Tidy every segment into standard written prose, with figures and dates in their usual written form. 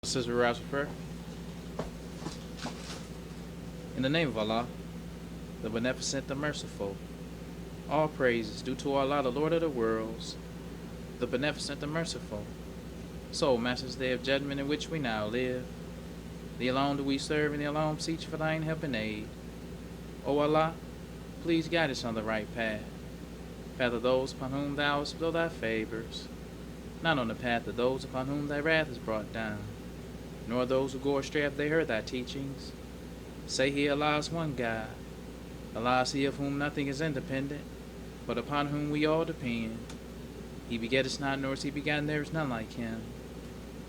Sister Rise for prayer. In the name of Allah, the Beneficent, the Merciful, all praise is due to Allah, the Lord of the worlds, the Beneficent, the Merciful. So, Master's Day of Judgment in which we now live, Thee alone do we serve, and Thee alone beseech for Thine help and aid. O Allah, please guide us on the right path of those upon whom Thou hast bestowed Thy favors, not on the path of those upon whom Thy wrath is brought down, nor those who go astray if they heard Thy teachings. Say He, Allah is one God. Allah is He of whom nothing is independent, but upon whom we all depend. He begetteth not, nor is He begotten, there is none like Him.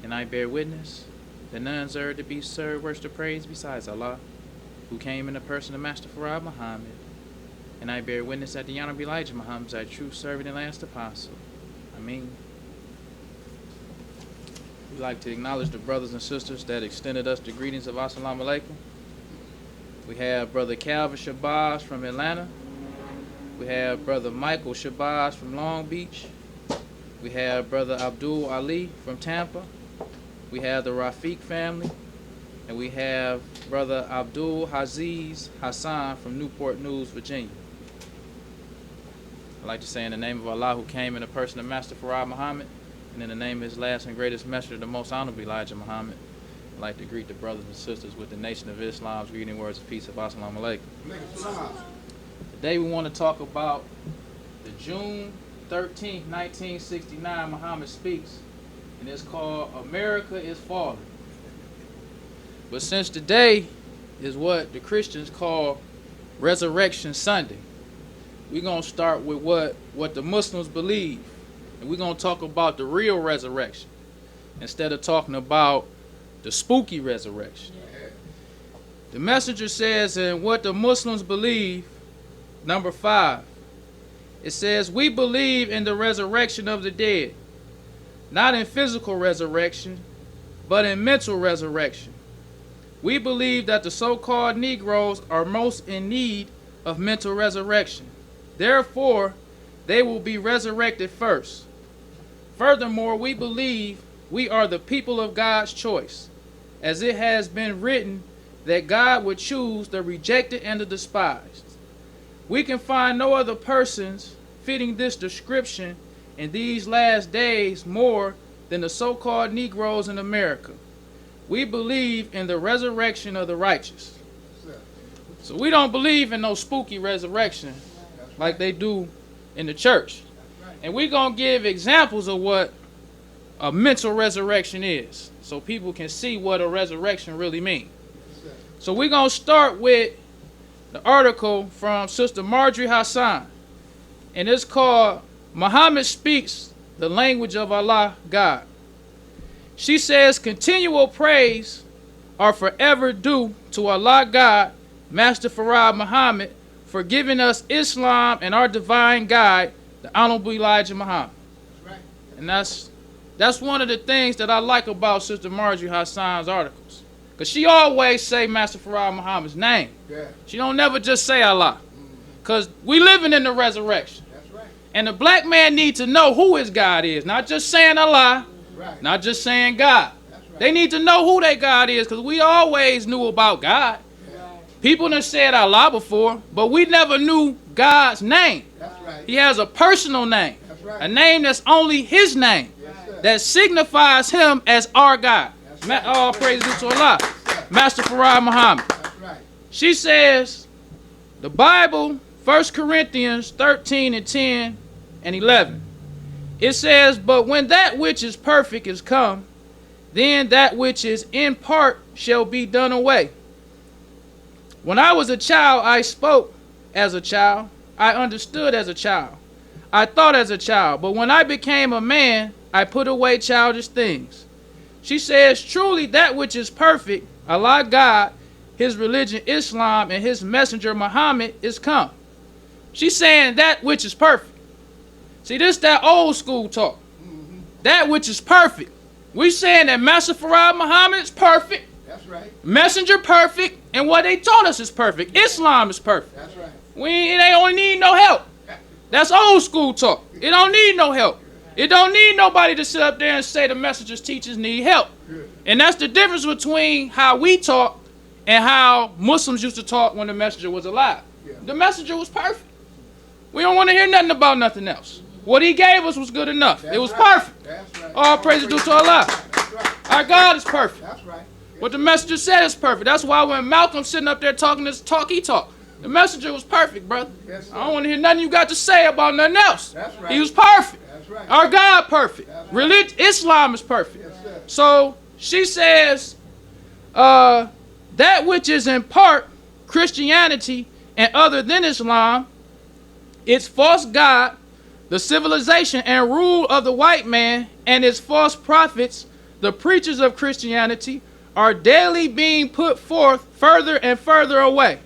And I bear witness that none deserve to be served worship to praise besides Allah, who came in the person of Master Farad Muhammad. And I bear witness that the Honorable Elijah Muhammad is Thy true servant and last apostle. Ameen. We'd like to acknowledge the brothers and sisters that extended us the greetings of Assalamu Alaikum. We have Brother Calvin Shabazz from Atlanta. We have Brother Michael Shabazz from Long Beach. We have Brother Abdul Ali from Tampa. We have the Rafiq family. And we have Brother Abdul Haziz Hassan from Newport News, Virginia. I'd like to say in the name of Allah, who came in the person of Master Farad Muhammad, and in the name of his last and greatest messenger, the most honorable Elijah Muhammad, I'd like to greet the brothers and sisters with the Nation of Islam's greeting words of peace of Assalamu Alaikum. Today we want to talk about the June 13th, 1969 Muhammad speaks, and it's called America is Falling. But since today is what the Christians call Resurrection Sunday, we're going to start with what the Muslims believe. And we're going to talk about the real resurrection instead of talking about the spooky resurrection. The messenger says, in what the Muslims believe, number 5, it says, we believe in the resurrection of the dead, not in physical resurrection, but in mental resurrection. We believe that the so-called Negroes are most in need of mental resurrection. Therefore, they will be resurrected first. Furthermore, we believe we are the people of God's choice, as it has been written that God would choose the rejected and the despised. We can find no other persons fitting this description in these last days more than the so-called Negroes in America. We believe in the resurrection of the righteous. So we don't believe in no spooky resurrection like they do in the church. And we're going to give examples of what a mental resurrection is, so people can see what a resurrection really means. So we're going to start with the article from Sister Marjorie Hassan, and it's called Muhammad Speaks the Language of Allah, God. She says, continual praise are forever due to Allah, God, Master Farad Muhammad, for giving us Islam and our divine guide, the Honorable Elijah Muhammad. Right. And that's one of the things that I like about Sister Marjorie Hassan's articles. Because she always say Master Farad Muhammad's name. Yeah. She don't never just say Allah. Because we living in the resurrection. That's right. And the black man needs to know who his God is. Not just saying Allah. Right. Not just saying God. That's right. They need to know who their God is, because we always knew about God. People done said Allah before, but we never knew God's name. That's right. He has a personal name. That's right. A name that's only His name. Yes, that signifies Him as our God. Right. All praise to Allah. Yes, Master Farad Muhammad. That's right. She says, the Bible, 1 Corinthians 13 and 10 and 11. It says, but when that which is perfect is come, then that which is in part shall be done away. When I was a child, I spoke as a child. I understood as a child. I thought as a child. But when I became a man, I put away childish things. She says, truly that which is perfect, Allah God, His religion Islam, and His messenger Muhammad is come. She's saying that which is perfect. See, this is that old school talk. Mm-hmm. That which is perfect. We saying that Master Farad Muhammad is perfect. That's right. Messenger perfect, and what they taught us is perfect. Islam is perfect. That's right. They don't need no help. That's old school talk. It don't need no help. It don't need nobody to sit up there and say the messenger's teachers need help. And that's the difference between how we talk and how Muslims used to talk when the messenger was alive. The messenger was perfect. We don't want to hear nothing about nothing else. What he gave us was good enough. It was perfect. All praise due to Allah. Our God is perfect. What the messenger said is perfect. That's why when Malcolm's sitting up there talking this talk he talked, the messenger was perfect, brother. I don't want to hear nothing you got to say about nothing else. He was perfect. Our God perfect. Religion, Islam is perfect. So she says that which is in part Christianity and other than Islam, its false God, the civilization and rule of the white man, and its false prophets, the preachers of Christianity, are daily being put forth further and further away.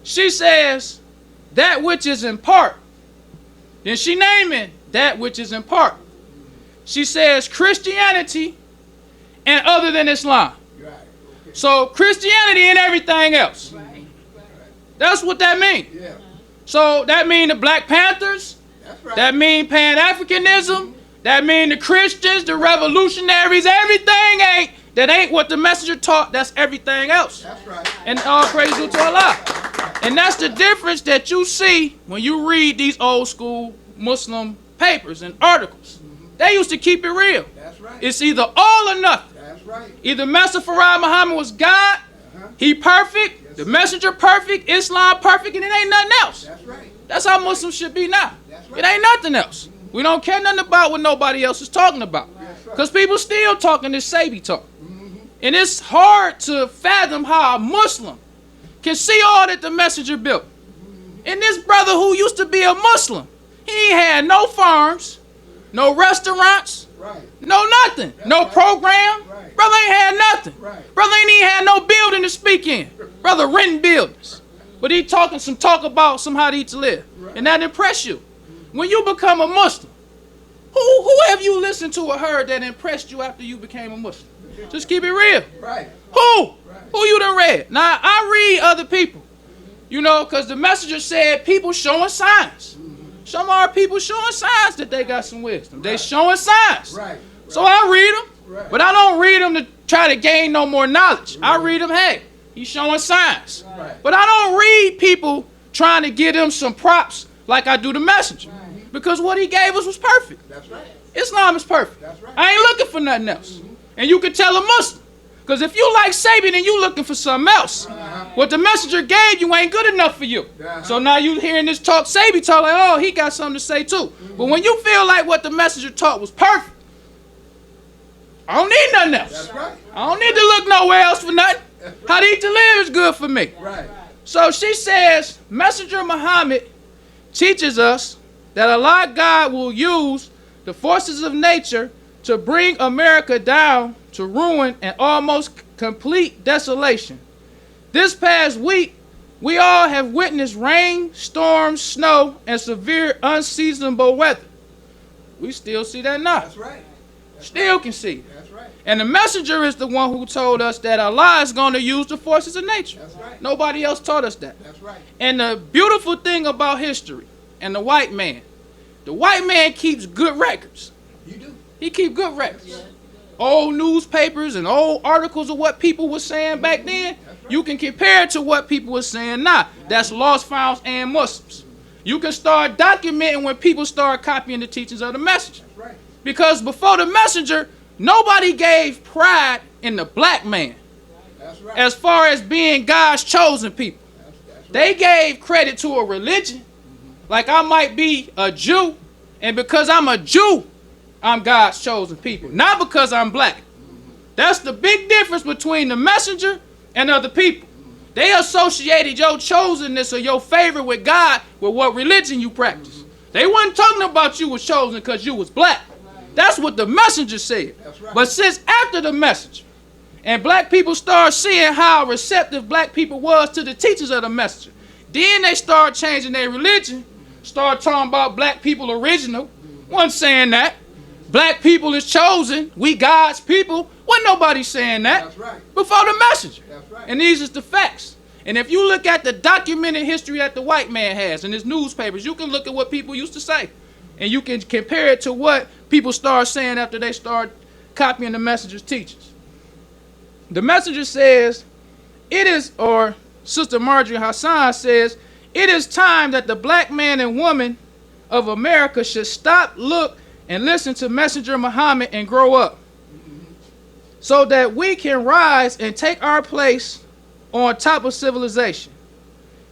She says that which is in part. Then she naming that which is in part. She says Christianity and other than Islam. So Christianity and everything else. That's what that means. So that means the Black Panthers. That means Pan-Africanism. That means the Christians, the revolutionaries, everything that ain't what the messenger taught. That's everything else. And all praise due to Allah. And that's the difference that you see when you read these old school Muslim papers and articles. They used to keep it real. It's either all or nothing. Either Master Farad Muhammad was God, he perfect, the messenger perfect, Islam perfect, and it ain't nothing else. That's how Muslims should be now. It ain't nothing else. We don't care nothing about what nobody else is talking about. Because people still talking this Sabi talk. And it's hard to fathom how a Muslim can see all that the messenger built. And this brother who used to be a Muslim, he ain't had no farms, no restaurants, no nothing, no program. Brother ain't had nothing. Brother ain't even had no building to speak in. Brother renting buildings. But he talking some talk about some how to eat to live. And that impress you. When you become a Muslim, who have you listened to or heard that impressed you after you became a Muslim? Just keep it real. Who you done read? Now, I read other people, you know, because the messenger said people showing signs. Some are people showing signs that they got some wisdom. They showing signs. So I read them, but I don't read them to try to gain no more knowledge. I read them, hey, he's showing signs. But I don't read people trying to give them some props like I do the messenger. Because what he gave us was perfect. Islam is perfect. I ain't looking for nothing else. And you can tell a Muslim. Because if you like Sabi, then you looking for something else. What the messenger gave you ain't good enough for you. So now you hearing this talk, Sabi talk, like, oh, he got something to say too. But when you feel like what the messenger taught was perfect, I don't need nothing else. I don't need to look nowhere else for nothing. How to eat to live is good for me. So she says, Messenger Muhammad teaches us that Allah God will use the forces of nature to bring America down to ruin and almost complete desolation. This past week, we all have witnessed rain, storms, snow, and severe unseasonable weather. We still see that now. Still can see it. And the messenger is the one who told us that Allah is going to use the forces of nature. Nobody else taught us that. And the beautiful thing about history and the white man keeps good records. He keeps good records. Old newspapers and old articles of what people were saying back then, you can compare it to what people were saying now. That's lost, found, and Muslims. You can start documenting when people start copying the teachings of the messenger. Because before the messenger, nobody gave pride in the black man as far as being God's chosen people. They gave credit to a religion. Like I might be a Jew, and because I'm a Jew, I'm God's chosen people. Not because I'm black. That's the big difference between the messenger and other people. They associated your chosenness or your favor with God with what religion you practice. They wasn't talking about you was chosen because you was black. That's what the messenger said. But since after the messenger, and black people start seeing how receptive black people was to the teachings of the messenger, then they start changing their religion, start talking about black people original. Wasn't saying that. Black people is chosen. We God's people. Wasn't nobody saying that before the messenger. And these is the facts. And if you look at the documented history that the white man has in his newspapers, you can look at what people used to say. And you can compare it to what people start saying after they start copying the Messenger's teachings. The Messenger says, or Sister Marjorie Hassan says, it is time that the black man and woman of America should stop, look, and listen to Messenger Muhammad and grow up, so that we can rise and take our place on top of civilization.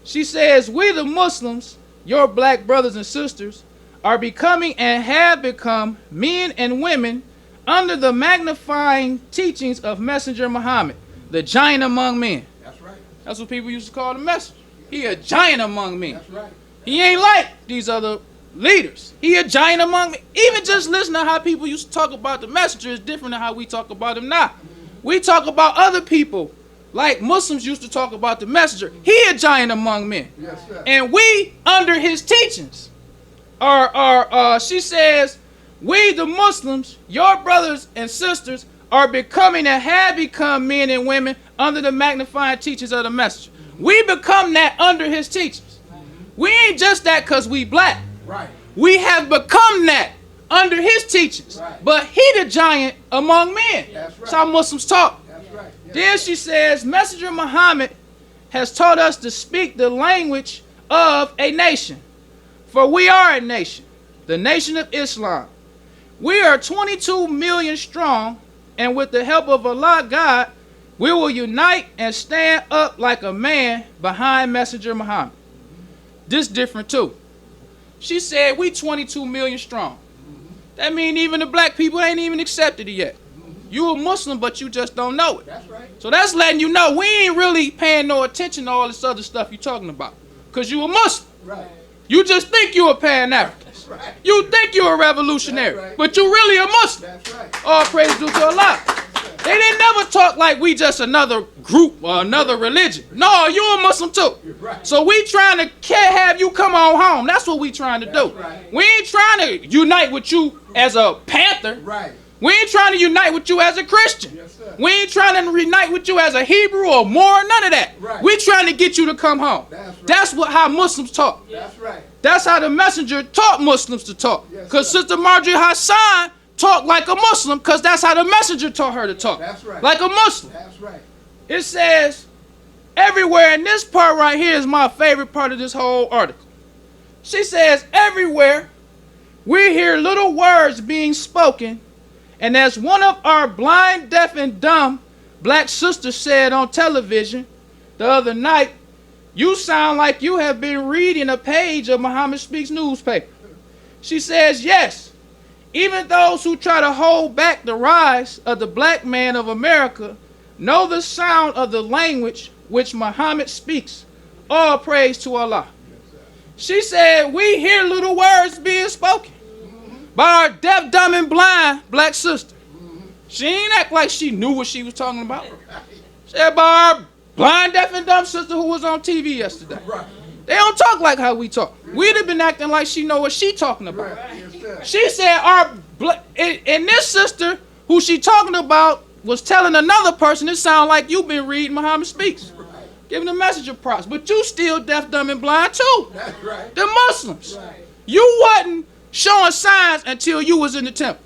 She says, we the Muslims, your black brothers and sisters, are becoming and have become men and women under the magnifying teachings of Messenger Muhammad, the giant among men. That's right. That's what people used to call the messenger. He a giant among men. That's right. He ain't like these other leaders. He a giant among men. Even just listen to how people used to talk about the messenger is different than how we talk about him now. We talk about other people like Muslims used to talk about the messenger. He a giant among men. Yes, sir. And we, under his teachings, she says, we the Muslims, your brothers and sisters, are becoming and have become men and women under the magnifying teachings of the messenger. We become that under his teachings. We ain't just that because we black. Right. We have become that under his teachings. Right. But he the giant among men. That's right. That's how Muslims talk. That's right. Yes. Then she says, Messenger Muhammad has taught us to speak the language of a nation. For we are a nation, the nation of Islam. We are 22 million strong, and with the help of Allah God, we will unite and stand up like a man behind Messenger Muhammad. This different too. She said we 22 million strong. That means even the black people ain't even accepted it yet. You a Muslim, but you just don't know it. That's right. So that's letting you know we ain't really paying no attention to all this other stuff you talking about. Because you a Muslim. Right. You just think you a Pan-Africanist. Right. You think you a revolutionary. That's right. But you really a Muslim. That's right. All praise due to Allah. They didn't never talk like we just another group or another religion. No, you a Muslim too. Right. So we trying to have you come on home. That's what we trying to do. Right. We ain't trying to unite with you as a Panther. Right. We ain't trying to unite with you as a Christian. Yes, sir. We ain't trying to unite with you as a Hebrew or Moor, none of that. Right. We trying to get you to come home. That's right. That's how Muslims talk. That's right. That's how the messenger taught Muslims to talk. Yes, Because sir. Sister Marjorie Hassan talked like a Muslim because that's how the messenger taught her to talk. That's right. Like a Muslim. That's right. It says, everywhere, and this part right here is my favorite part of this whole article. She says, everywhere we hear little words being spoken, and as one of our blind, deaf, and dumb black sisters said on television the other night, you sound like you have been reading a page of Muhammad Speaks newspaper. She says, yes, even those who try to hold back the rise of the black man of America know the sound of the language which Muhammad speaks. All praise to Allah. She said, we hear little words being spoken by our deaf, dumb, and blind black sister. She ain't act like she knew what she was talking about. She said by our blind, deaf, and dumb sister who was on TV yesterday. Right. They don't talk like how we talk. We'd have been acting like she know what she talking about. Right. Yes, sir. She said and this sister who she talking about was telling another person, it sound like you been reading Muhammad Speaks. Right. Giving the messenger props. But you still deaf, dumb, and blind too. That's right. The Muslims. Right. You wasn't showing signs until you was in the temple.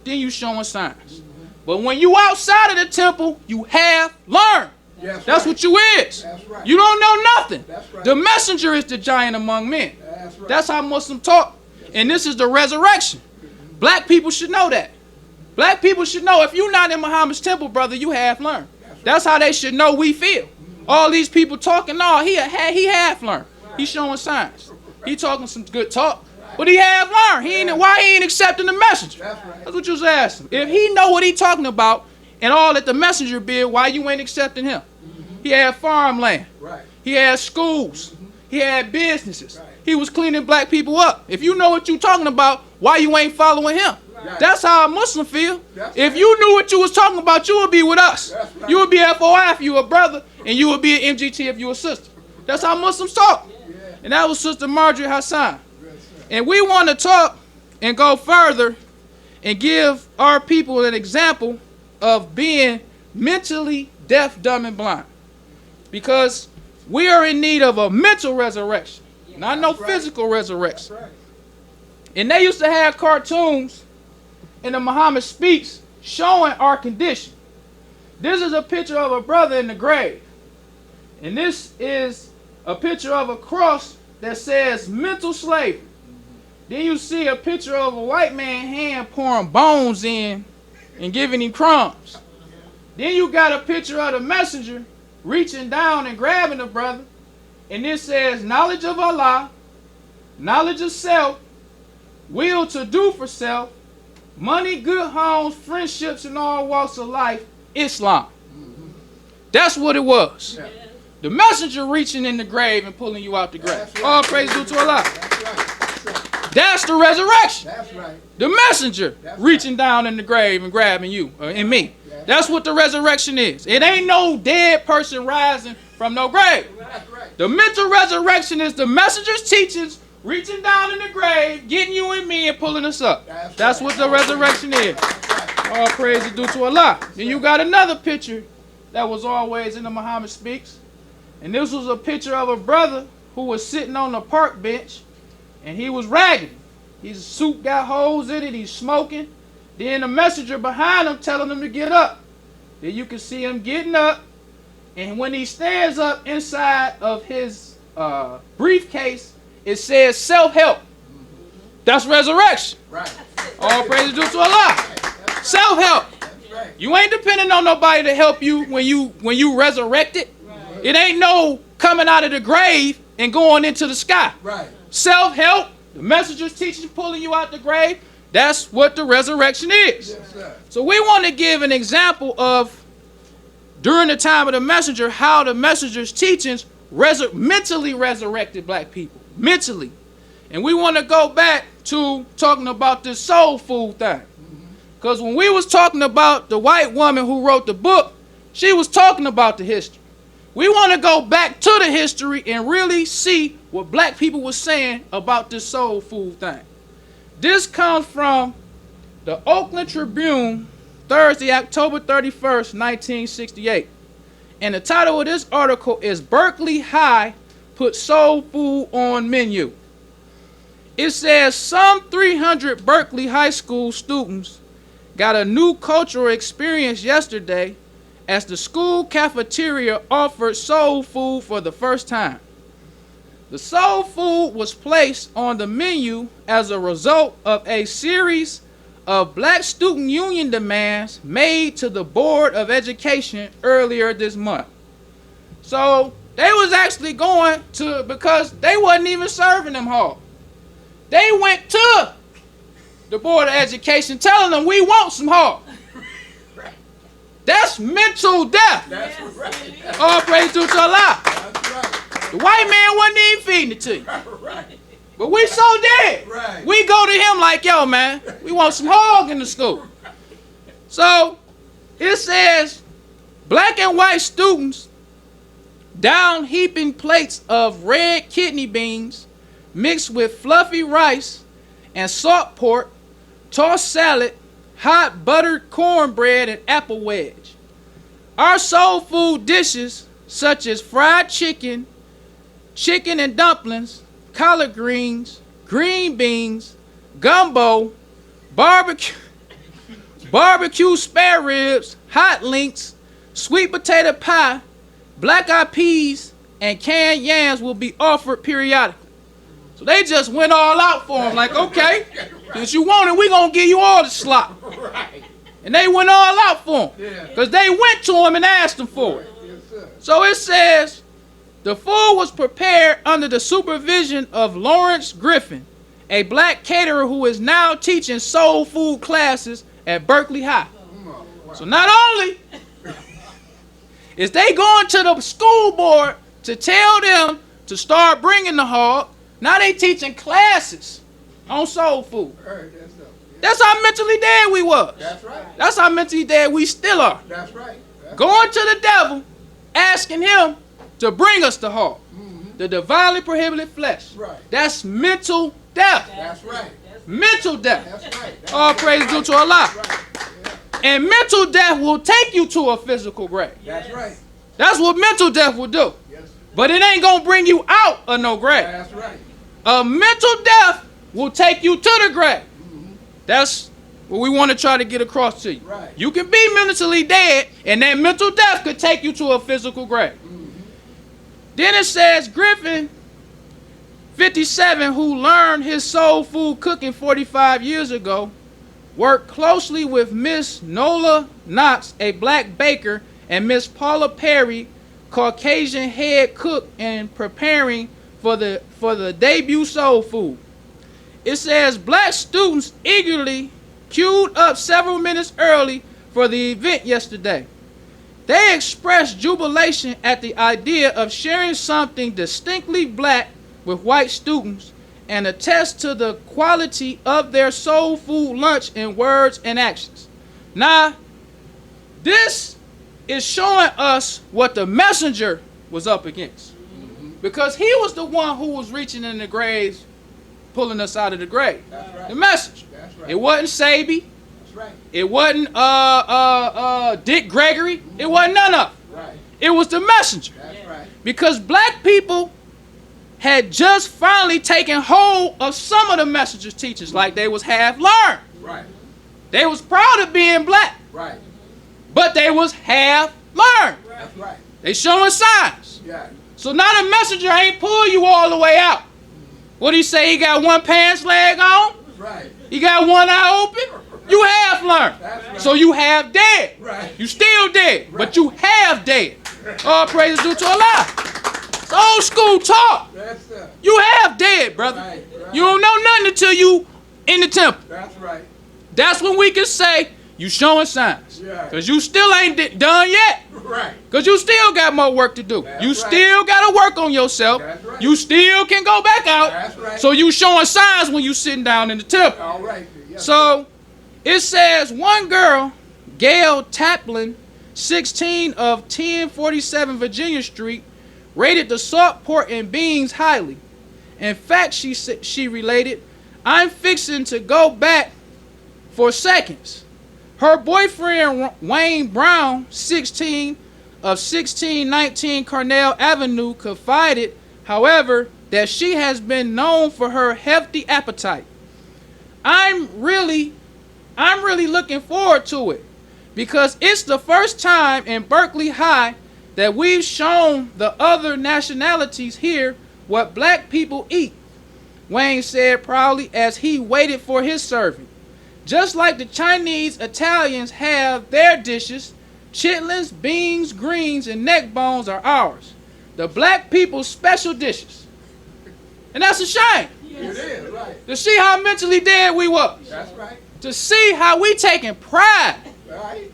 Then you showing signs. But when you outside of the temple, you have learned. Yes, That's right. what you is. That's right. You don't know nothing. That's right. The messenger is the giant among men. That's right. That's how Muslims talk. And this is the resurrection. Black people should know that. Black people should know if you're not in Muhammad's temple, brother, you have learned. That's how they should know we feel. All these people talking, no, he half learned. He's showing signs. He talking some good talk, but he have learned. Why he ain't accepting the messenger? That's right. That's what you was asking. If he know what he talking about and all that the messenger did, why you ain't accepting him? He had farmland. Right. He had schools. He had businesses. Right. He was cleaning black people up. If you know what you talking about, why you ain't following him? Right. That's how a Muslim feel. That's If right. you knew what you was talking about, you would be with us. That's right. You would be FOI if you were a brother, and you would be an MGT if you were a sister. That's how Muslims talk. Yeah. And that was Sister Marjorie Hassan. Yes, sir. And we want to talk and go further and give our people an example of being mentally deaf, dumb, and blind. Because we are in need of a mental resurrection, not no That's right. physical resurrection. That's right. And they used to have cartoons in the Muhammad Speaks showing our condition. This is a picture of a brother in the grave. And this is a picture of a cross that says mental slavery. Then you see a picture of a white man's hand pouring bones in and giving him crumbs. Then you got a picture of the messenger reaching down and grabbing the brother. And it says knowledge of Allah, knowledge of self, will to do for self, money, good homes, friendships, and all walks of life, Islam. That's what it was. Yeah. The messenger reaching in the grave and pulling you out the grave. Right. All praise due to Allah. That's right. That's the resurrection. That's right. The messenger reaching down in the grave and grabbing you and me. That's what the resurrection is. It ain't no dead person rising from no grave. That's right. The mental resurrection is the messenger's teachings reaching down in the grave, getting you and me and pulling us up. That's what the resurrection is. All praise is due to Allah. Then you got another picture that was always in the Muhammad Speaks. And this was a picture of a brother who was sitting on a park bench and he was raggedy. His suit got holes in it, he's smoking. Then the messenger behind him telling him to get up. Then you can see him getting up. And when he stands up inside of his briefcase, it says self-help. That's resurrection. Right. All praise due to Allah. Right. Self-help. Right. You ain't depending on nobody to help you when you resurrected. Right. It ain't no coming out of the grave and going into the sky. Right. Self-help. The messenger's teaching, pulling you out the grave. That's what the resurrection is. Yes, sir. So we want to give an example of, during the time of the messenger, how the messenger's teachings mentally resurrected black people. Mentally. And we want to go back to talking about this soul food thing. Because when we was talking about the white woman who wrote the book, she was talking about the history. We want to go back to the history and really see what black people were saying about this soul food thing. This comes from the Oakland Tribune, Thursday, October 31st, 1968. And the title of this article is Berkeley High Put Soul Food on Menu. It says some 300 Berkeley High School students got a new cultural experience yesterday as the school cafeteria offered soul food for the first time. The soul food was placed on the menu as a result of a series of Black Student Union demands made to the Board of Education earlier this month. So they was actually going to, because they wasn't even serving them hard. They went to the Board of Education telling them we want some hard. That's mental death. That's right. All praise due to Allah. That's right. The white man wasn't even feeding it to you. Right. But we so dead. Right. We go to him like, yo, man, we want some hog in the school. So it says black and white students down heaping plates of red kidney beans mixed with fluffy rice and salt pork, tossed salad, hot buttered cornbread, and apple wedge. Our soul food dishes such as fried chicken, chicken and dumplings, collard greens, green beans, gumbo, barbecue spare ribs, hot links, sweet potato pie, black-eyed peas, and canned yams will be offered periodically. So they just went all out for them, like, okay, since you want it, we're going to give you all the slop. Right. And they went all out for them, because they went to them and asked them for it. Yes, so it says, the food was prepared under the supervision of Lawrence Griffin, a black caterer who is now teaching soul food classes at Berkeley High. So not only is they going to the school board to tell them to start bringing the hog, now they teaching classes on soul food. That's how mentally dead we was. That's right. That's how mentally dead we still are. That's right. Going to the devil, asking him to bring us the hog, the divinely prohibited flesh. Right. That's mental death. That's right. Mental death. That's right. All praise due to Allah. That's right. And mental death will take you to a physical grave. That's right. That's what mental death will do. Yes. But it ain't gonna bring you out of no grave. That's right. A mental death will take you to the grave. That's what we want to try to get across to you. Right. You can be mentally dead, and that mental death could take you to a physical grave. Then it says Griffin, 57, who learned his soul food cooking 45 years ago, worked closely with Miss Nola Knox, a black baker, and Miss Paula Perry, Caucasian head cook, in preparing for the debut soul food. It says black students eagerly queued up several minutes early for the event yesterday. They expressed jubilation at the idea of sharing something distinctly black with white students and attest to the quality of their soul food lunch in words and actions. Now, this is showing us what the messenger was up against. Because he was the one who was reaching in the graves, pulling us out of the grave. That's right. The messenger. That's right. It wasn't Sabi. That's right. It wasn't Dick Gregory. It wasn't none of it. Right. It was the messenger. That's right. Because black people had just finally taken hold of some of the messenger's teachings, like they was half learned. Right. They was proud of being black, Right. but they was half learned. That's right. They showing signs. Yeah. So now the messenger ain't pull you all the way out. What he say? He got one pants leg on. Right. He got one eye open. You half learned. That's right. So you half dead. Right. You still dead, but you half dead. All praises due to Allah. It's old school talk. That's You half dead, brother. right. Right. You don't know nothing until you in the temple. That's right. That's when we can say you showing signs. Yeah. Because you still ain't done yet. Right. Because you still got more work to do. That's You right. still got to work on yourself. That's right. You still can go back out. That's right. So you showing signs when you sitting down in the temple. All right. Yes. So it says one girl, Gail Taplin, 16 of 1047 Virginia Street, rated the salt, pork, and beans highly. In fact, she related, I'm fixing to go back for seconds. Her boyfriend, Wayne Brown, 16 of 1619 Cornell Avenue, confided, however, that she has been known for her hefty appetite. I'm really looking forward to it because it's the first time in Berkeley High that we've shown the other nationalities here what black people eat, Wayne said proudly as he waited for his serving. Just like the Chinese, Italians have their dishes, chitlins, beans, greens, and neck bones are ours. The black people's special dishes. And that's a shame. It is right. To see how mentally dead we was. That's right. To see how we taking pride Right.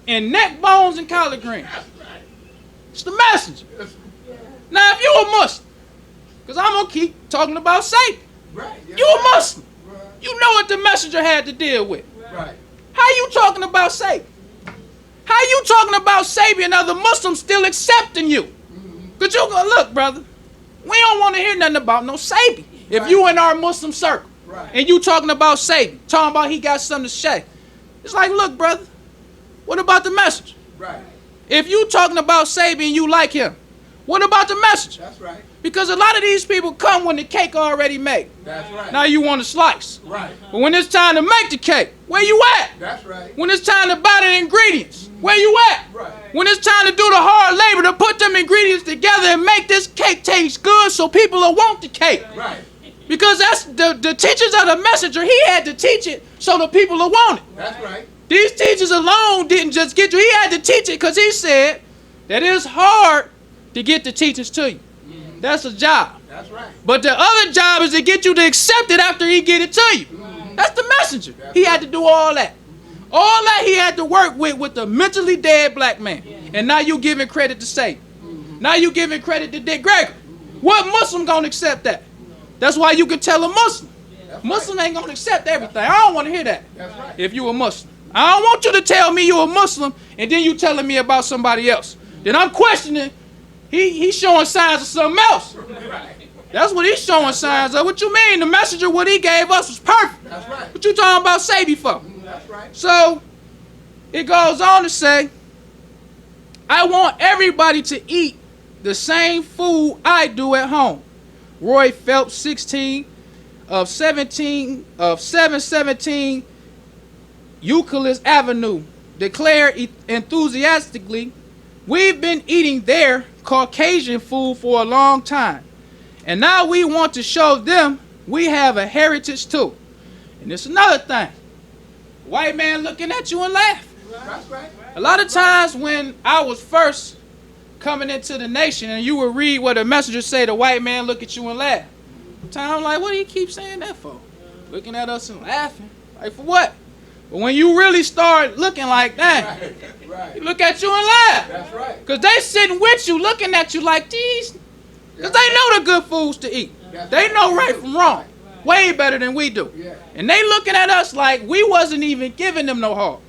in neck bones and collard greens. That's right. It's the messenger. That's Now, if you a Muslim, because I'm going to keep talking about Satan. right. Yes, You a Muslim. Right. You know what the messenger had to deal with. Right. How you talking about Satan? How you talking about Sabi and other Muslims still accepting you? Because you go, look, brother, we don't want to hear nothing about no Sabi. If you in our Muslim circle Right. and you talking about Sabi, talking about he got something to say, it's like, look, brother, what about the messenger? Right. If you talking about Sabi and you like him, what about the messenger? That's right. Because a lot of these people come when the cake already made. That's right. Now you want a slice. Right. But when it's time to make the cake, where you at? That's right. When it's time to buy the ingredients, where you at? Right. When it's time to do the hard labor to put them ingredients together and make this cake taste good so people will want the cake. Right. Because that's the teachers of the messenger, he had to teach it so the people will want it. That's right. These teachers alone didn't just get you, he had to teach it because he said that it's hard to get the teachings to you. That's a job. That's right. But the other job is to get you to accept it after he get it to you. That's the messenger. He had to do all that. All that he had to work with the mentally dead black man. And now you giving credit to Satan. Now you giving credit to Dick Gregory. What Muslim gonna accept that? That's why you can tell a Muslim. Muslim ain't gonna accept everything. I don't want to hear that. That's right. If you a Muslim, I don't want you to tell me you a Muslim and then you telling me about somebody else. Then I'm questioning. He's showing signs of something else. Right. That's what he's showing signs of. What you mean? The messenger, what he gave us was perfect. That's right. What you talking about Sabi for? That's right. So it goes on to say, I want everybody to eat the same food I do at home. Roy Phelps, 16 of 717 Euclid Avenue declared enthusiastically, "We've been eating their Caucasian food for a long time, and now we want to show them we have a heritage too." And it's another thing. White man looking at you and laughing. That's right. A lot of times when I was first coming into the nation and you would read what a messenger say, the white man look at you and laugh. Sometimes I'm like, what do you keep saying that for? Looking at us and laughing. Like, for what? But when you really start looking like that, Right. you look at you and laugh. That's right. Because they sitting with you looking at you like these. Because they know the good foods to eat. They know right from wrong. Way better than we do. Yeah. And they looking at us like we wasn't even giving them no hog.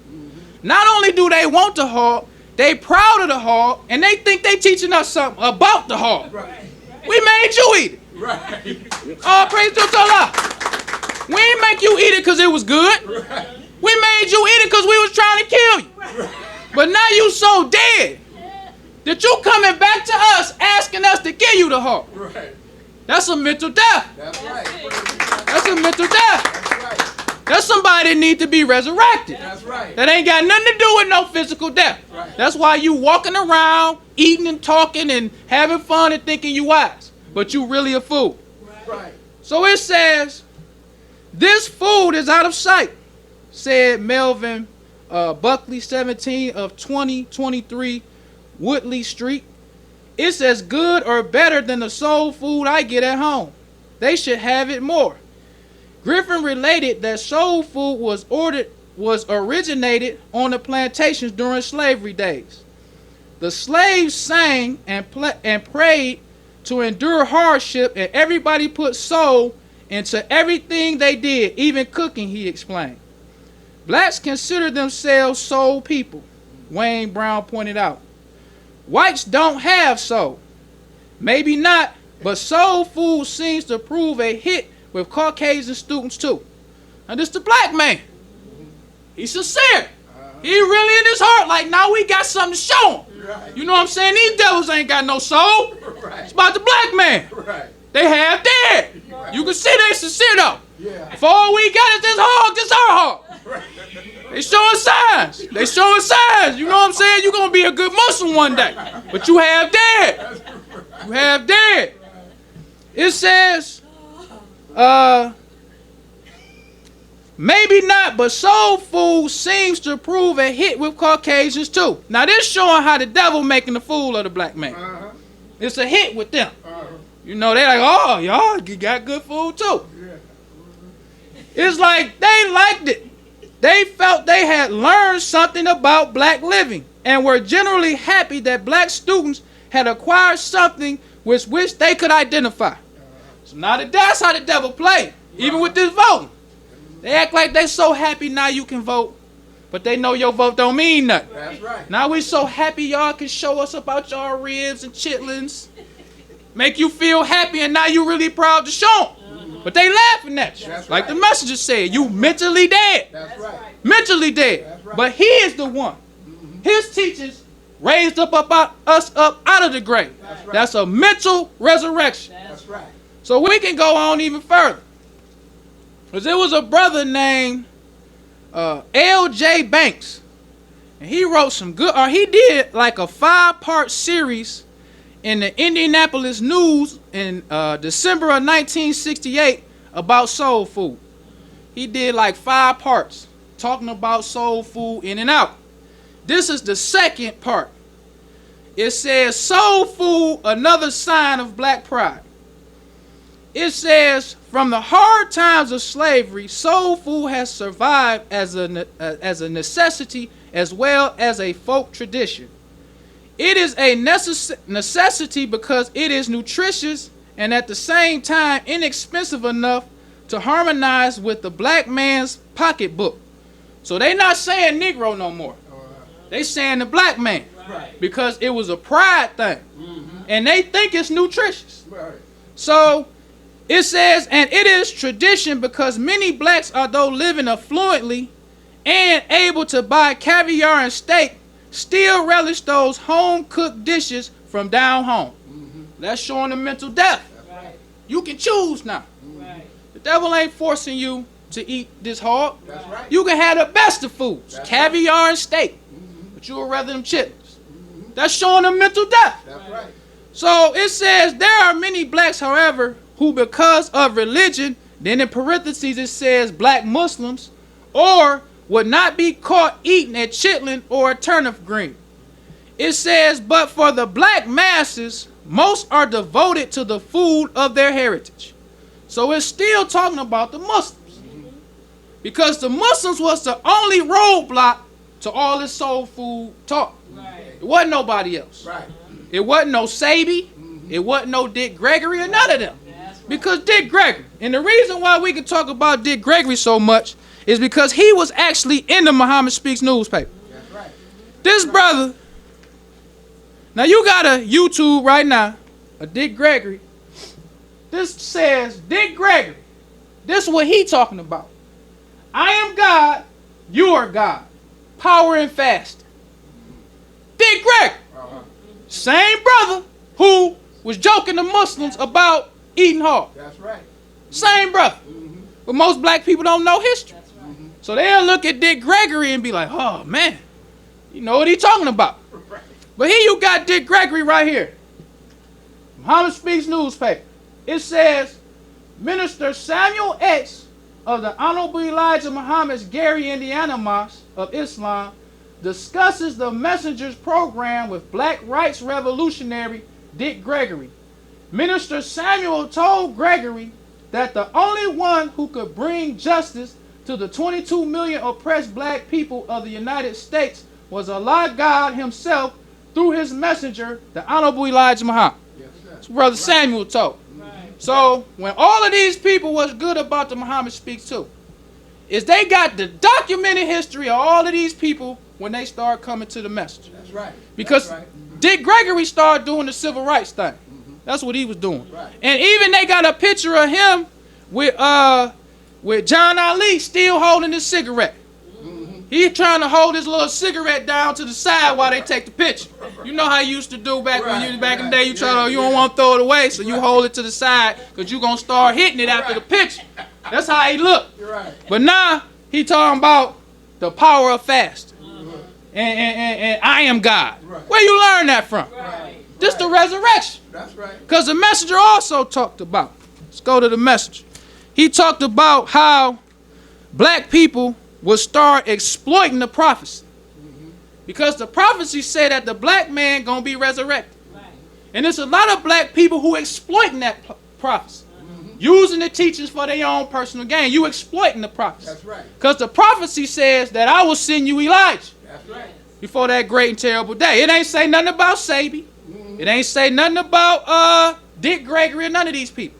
Not only do they want the hog, they proud of the hog, and they think they teaching us something about the hog. Right. We made you eat it. Right. All praise to Allah. We ain't make you eat it because it was good. Right. We made you eat it because we was trying to kill you. But now you so dead that you coming back to us asking us to give you the hog. Right. That's a mental death. That's right. That's a mental death. That's right. That's somebody that need to be resurrected. That's right. That ain't got nothing to do with no physical death. Right. That's why you walking around, eating and talking and having fun and thinking you wise. But you really a fool. Right. So it says, this food is out of sight, said Melvin Buckley, 17 of 2023 Woodley Street. It's as good or better than the soul food I get at home. They should have it more. Griffin related that soul food was originated on the plantations during slavery days. The slaves sang and prayed to endure hardship, and everybody put soul into everything they did, even cooking, he explained. Blacks consider themselves soul people, Wayne Brown pointed out. Whites don't have soul. Maybe not, but soul food seems to prove a hit with Caucasian students too. And this the black man. He's sincere. He really in his heart, like, now we got something to show him. Right. You know what I'm saying? These devils ain't got no soul. Right. It's about the black man. Right. They half dead. You can see they sincere though. Yeah. If all we got is this hog, this our hog. Right. They showing signs. They showing signs. You know what I'm saying? You're going to be a good Muslim one day. But you half dead. You half dead. It says, maybe not, but soul food seems to prove a hit with Caucasians too. Now this showing how the devil making a fool of the black man. Uh-huh. It's a hit with them. Uh-huh. You know, they like, oh, y'all got good food too. Yeah. It's like they liked it. They felt they had learned something about black living and were generally happy that black students had acquired something with which they could identify. So now that's how the devil play, even with this voting. They act like they so happy now you can vote, but they know your vote don't mean nothing. That's right. Now we so happy y'all can show us about y'all ribs and chitlins, make you feel happy, and now you really proud to show them. But they laughing at you. That's Like right. the messenger said, you mentally dead. That's right. Mentally dead. That's right. But he is the one. His teachers raised us up out of the grave. That's right. That's a mental resurrection. That's right. So we can go on even further. Because there was a brother named L.J. Banks. And he wrote some good, or he did like a 5-part series in the Indianapolis News in December of 1968 about soul food. He did like 5 parts talking about soul food in and out. This is the second part. It says soul food, another sign of black pride. It says, from the hard times of slavery, soul food has survived as a necessity as well as a folk tradition. It is a necessity because it is nutritious and at the same time inexpensive enough to harmonize with the black man's pocketbook. So they not saying Negro no more. They saying the black man. Right. Because it was a pride thing. And they think it's nutritious. Right. So it says, and it is tradition because many blacks, although living affluently and able to buy caviar and steak, still relish those home-cooked dishes from down home. That's showing the mental death. That's right. You can choose now. Right. The devil ain't forcing you to eat this hog. That's right. You can have the best of foods, That's caviar and steak, but you would rather them chitlins. That's showing them mental death. That's right. So it says there are many blacks, however, who because of religion, then in parentheses it says black Muslims, or would not be caught eating a chitlin or a turnip green. It says, but for the black masses, most are devoted to the food of their heritage. So it's still talking about the Muslims. Because the Muslims was the only roadblock to all this soul food talk. Right. It wasn't nobody else. Right. It wasn't no Sabi. It wasn't no Dick Gregory or none of them. That's right. Because Dick Gregory, and the reason why we can talk about Dick Gregory so much is because he was actually in the Muhammad Speaks newspaper. That's right. This brother, now you got a YouTube right now, a Dick Gregory. This says Dick Gregory. This is what he talking about. I am God, you are God. Power and fasting. Dick Gregory. Same brother who was joking the Muslims about eating hog. That's right. Same brother. But most black people don't know history. That's right. So they'll look at Dick Gregory and be like, oh man, you know what he talking about. But here you got Dick Gregory right here. Muhammad Speaks newspaper. It says, Minister Samuel X of the Honorable Elijah Muhammad's Gary, Indiana Mosque of Islam discusses the Messenger's program with black rights revolutionary Dick Gregory. Minister Samuel told Gregory that the only one who could bring justice to the 22 million oppressed black people of the United States was Allah God himself through his messenger, the Honorable Elijah Muhammad. Yes, sir. That's what Brother Samuel told. Right. So when all of these people, what's good about the Muhammad Speaks too, is they got the documented history of all of these people when they start coming to the message. That's right. Because That's right. Dick Gregory started doing the civil rights thing. That's what he was doing. Right. And even they got a picture of him with John Ali still holding his cigarette. He trying to hold his little cigarette down to the side while they take the picture. You know how you used to do back when you back in the day. You try to, you don't want to throw it away, so you hold it to the side because you gonna start hitting it after the picture. That's how he looked. You're right. But now he talking about the power of fasting and I am God. Right. Where you learn that from? Right. Just the resurrection. That's right. Because the messenger also talked about. Let's go to the messenger. He talked about how black people will start exploiting the prophecy. Because the prophecy said that the black man gonna be resurrected. Right. And there's a lot of black people who exploiting that prophecy. Using the teachings for their own personal gain. You exploiting the prophecy. That's right. Because the prophecy says that I will send you Elijah That's right. before that great and terrible day. It ain't say nothing about Sabi. It ain't say nothing about Dick Gregory or none of these people.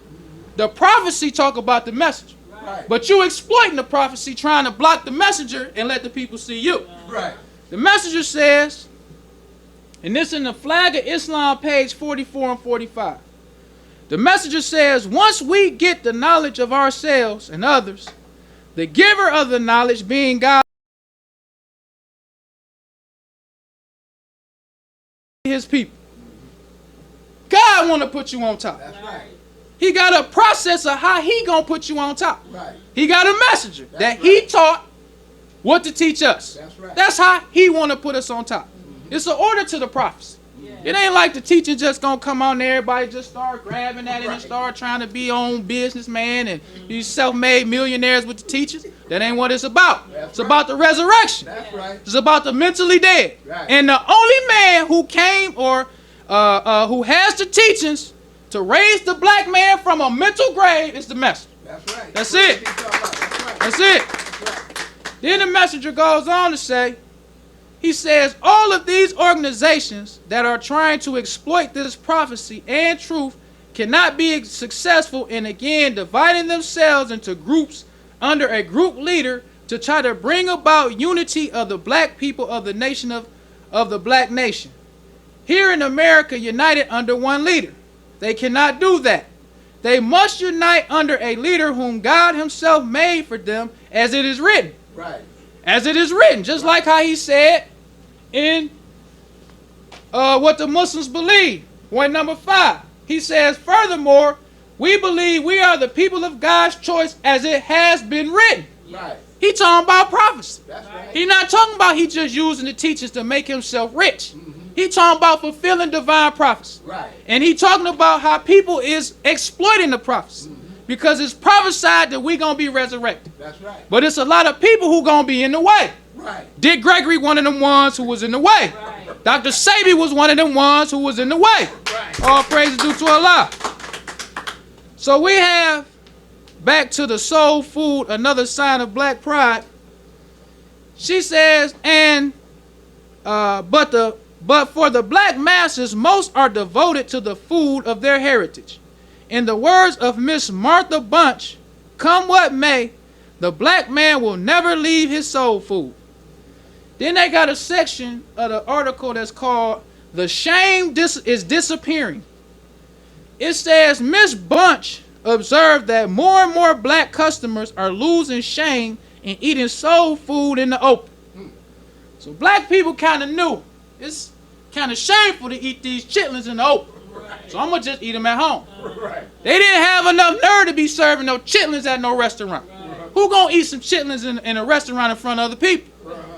The prophecy talk about the messenger. Right. But you exploiting the prophecy, trying to block the messenger and let the people see you. Right. The messenger says, and this in the Flag of Islam, page 44 and 45. The messenger says, once we get the knowledge of ourselves and others, the giver of the knowledge being God, his people. God want to put you on top. That's right. He got a process of how he gonna put you on top. Right. He got a messenger that That's he right. taught what to teach us. That's right. That's how he want to put us on top. It's an order to the prophecy. Yeah. It ain't like the teaching just gonna come on there, everybody just start grabbing at it and start trying to be on businessman and these self-made millionaires with the teachers. That ain't what it's about. That's It's right. about the resurrection. That's right. It's about the mentally dead. Right. And the only man who came or who has the teachings to raise the black man from a mental grave is the messenger. That's right. That's what it. he's talking about. That's right. That's it. That's right. Then the messenger goes on to say, he says, all of these organizations that are trying to exploit this prophecy and truth cannot be successful in again dividing themselves into groups under a group leader to try to bring about unity of the black people of the nation of the black nation. Here in America, united under one leader. They cannot do that. They must unite under a leader whom God himself made for them, as it is written. Right. As it is written, just like how he said in what the Muslims believe. Point number 5. He says, furthermore, We believe we are the people of God's choice as it has been written. Right. He talking about prophecy. That's right. He not talking about he just using the teachings to make himself rich. He talking about fulfilling divine prophecy. Right. And he talking about how people is exploiting the prophecy. Because it's prophesied that we going to be resurrected. That's right. But it's a lot of people who going to be in the way. Right. Dick Gregory, one of them ones who was in the way. Right. Dr. Sabi was one of them ones who was in the way. Right. All praise due to Allah. So we have back to the soul food, another sign of black pride. She says, but for the black masses, most are devoted to the food of their heritage. In the words of Miss Martha Bunch, come what may, the black man will never leave his soul food. Then they got a section of the article that's called The Shame is Disappearing. It says Miss Bunch observed that more and more black customers are losing shame in eating soul food in the open. So black people kind of knew it's kind of shameful to eat these chitlins in the open. So I'm going to just eat them at home. Right. They didn't have enough nerve to be serving no chitlins at no restaurant. Who going to eat some chitlins in a restaurant in front of other people?